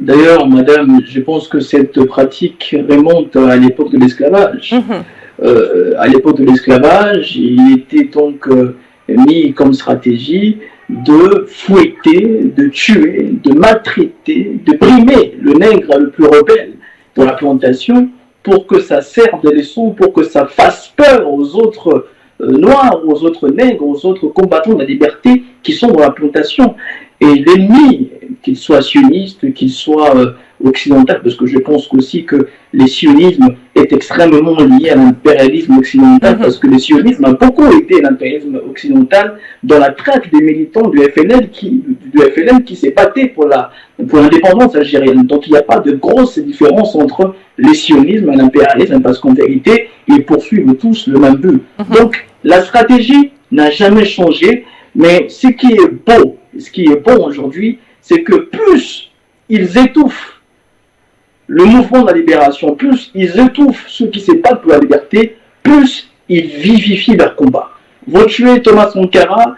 D'ailleurs, madame, je pense que cette pratique remonte à l'époque de l'esclavage. Mhm. À l'époque de l'esclavage, il était donc mis comme stratégie de fouetter, de tuer, de maltraiter, de brimer le nègre le plus rebelle pour la plantation, pour que ça serve de leçon, pour que ça fasse peur aux autres noirs, aux autres nègres, aux autres combattants de la liberté qui sont dans la plantation. Et l'ennemi, qu'il soit sioniste, qu'il soit occidental, parce que je pense aussi que le sionisme est extrêmement lié à l'impérialisme occidental, parce que le sionisme a beaucoup aidé l'impérialisme occidental dans la traque des militants du FLN qui s'est battu pour l'indépendance algérienne. Donc il n'y a pas de grosse différence entre le sionisme et l'impérialisme, parce qu'en vérité, ils poursuivent tous le même but. Donc la stratégie n'a jamais changé, mais ce qui est bon aujourd'hui, c'est que plus ils étouffent le mouvement de la libération, plus ils étouffent ceux qui se battent pour la liberté, plus ils vivifient leur combat. Vous tuez Thomas Sankara,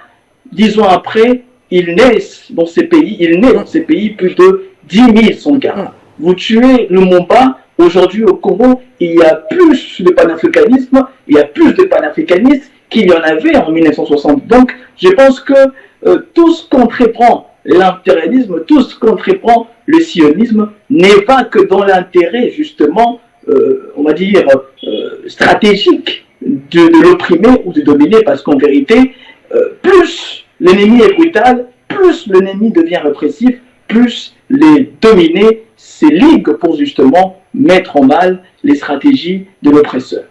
10 ans après, il naît dans ces pays plus de 10 000 Sankara. Vous tuez Lumumba, aujourd'hui au Congo, il y a plus de panafricanisme, il y a plus de panafricanistes qu'il y en avait en 1960. Donc, je pense que tout ce qu'entreprend l'impérialisme, tout ce qu'entreprend le sionisme n'est pas que dans l'intérêt, justement, on va dire, stratégique de l'opprimer ou de dominer, parce qu'en vérité, plus l'ennemi est brutal, plus l'ennemi devient répressif, plus les dominés se liguent pour justement mettre en mal les stratégies de l'oppresseur.